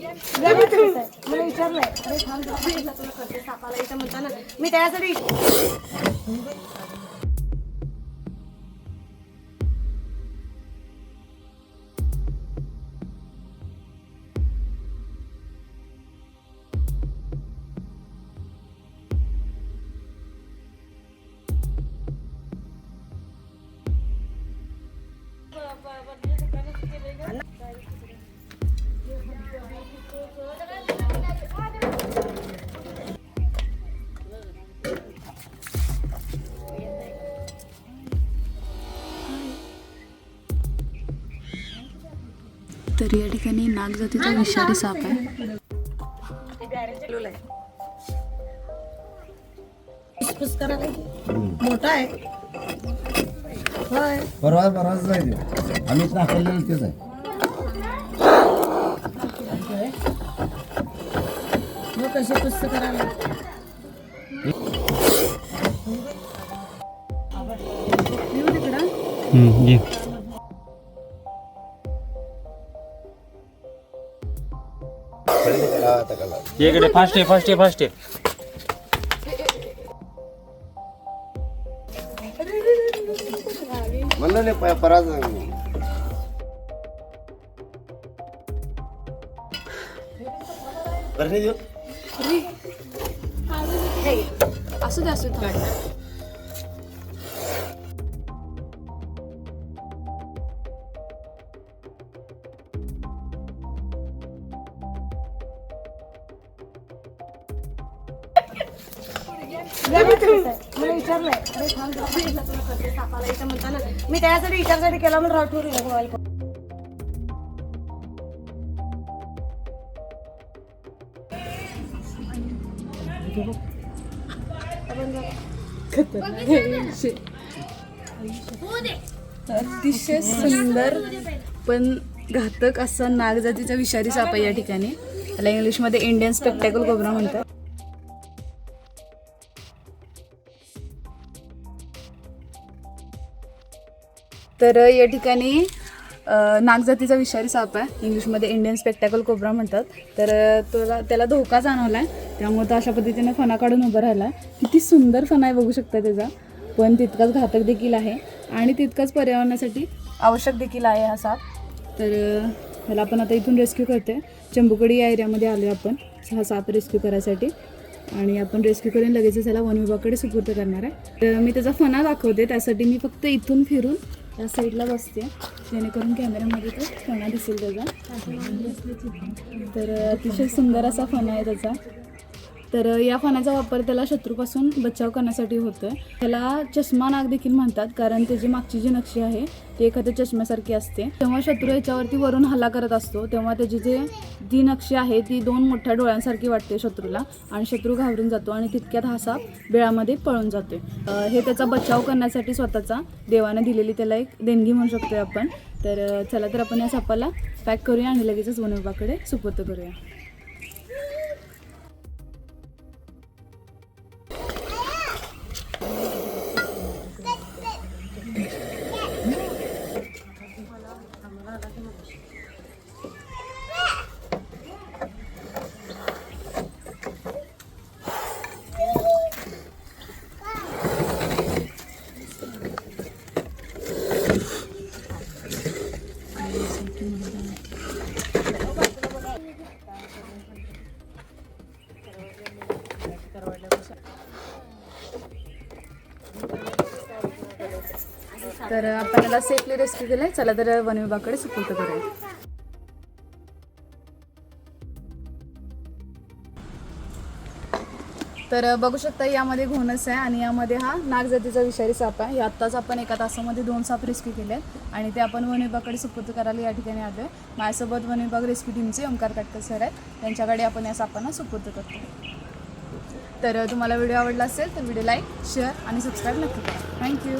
मला विचारलंय अरे थांब तुला करते सापाला इथं म्हणताना मी त्यासाठी तर या ठिकाणी नागजातीचा विषारी साप आहे. मोठा आहे होय परवाच नाही आम्हीच दाखवलेलं तेच आहे. मग कसे पुस्तक करायला इकडे फास्ट आहे म्हणलं नाही पराज नाही. देऊ असू दे असू दे. मला विचारलंय अरे थांब तुला करते सापाला इथं म्हणताना मी त्यासाठी विचारसाठी केला म्हणून राव ठेवू मोबाईल अतिशय सुंदर पण घातक असा नागजातीचा विषारी साप आहे या ठिकाणी. त्याला इंग्लिशमध्ये इंडियन स्पेक्टॅकल कोब्रा म्हणतात. तर या ठिकाणी नागजातीचा विषारी साप आहे, इंग्लिशमध्ये इंडियन स्पेक्टॅकल कोब्रा म्हणतात. तर त्याला धोका जाणवला आहे, त्यामुळे तो अशा पद्धतीने फणा काढून उभं राहिला आहे. किती सुंदर फणा आहे बघू शकता त्याचा, पण तितकाच घातक देखील आहे आणि तितकाच पर्यावरणासाठी आवश्यक देखील आहे हा साप. तर ह्याला आपण आता इथून रेस्क्यू करते. चंबुकडी या एरियामध्ये आलो आपण हा साप रेस्क्यू करायसाठी आणि आपण रेस्क्यू करून लगेचच त्याला वन विभागाकडे सुपूर्द करणार आहे. तर मी त्याचा फणा दाखवते, त्यासाठी मी फक्त इथून फिरून या साईडला बसते जेणेकरून कॅमेऱ्यामध्ये तो फणा दिसेल त्याचा. तर अतिशय सुंदर असा फणा आहे त्याचा. तर या फण्याचा वापर त्याला शत्रूपासून बचाव करण्यासाठी होतो. त्याला चष्मा नाग देखील म्हणतात, कारण त्याची मागची जी नक्षी आहे ती एखाद्या चष्म्यासारखी असते. तेव्हा शत्रू याच्यावरती वरून हल्ला करत असतो तेव्हा त्याची जी नक्षी आहे ती दोन मोठ्या डोळ्यांसारखी वाटते शत्रूला आणि शत्रू घाबरून जातो आणि तितक्यात हा साप बिळामध्ये पळून जातो. हे त्याचा बचाव करण्यासाठी स्वतःचा देवाने दिलेली त्याला एक देणगी म्हणू शकतो आपण. तर चला तर आपण या सापाला पॅक करूया आणि लगेचच वन विभागाकडे सुपूर्द करूया. तर आपण याला सेफली रेस्क्यू केलं. चला तर वन विभागाकडे सुपूर्द करूया. तर बघू शकता यामध्ये घोणस आहे आणि यामध्ये हा नागजातीचा विषारी साप आहे. आत्ताच आपण एका तासामध्ये 2 साप रेस्क्यू केले आहेत आणि ते आपण वन विभागाकडे सुपूर्द करायला या ठिकाणी आलो आहे. माझ्यासोबत वन विभाग रेस्क्यू टीमचे ओंकार काटकर सर आहेत, त्यांच्याकडे आपण या सापांना सुपूर्द करतो. तर तुम्हाला व्हिडिओ आवडला असेल तर व्हिडिओ लाईक, शेअर आणि सबस्क्राईब नक्की करा. थँक्यू.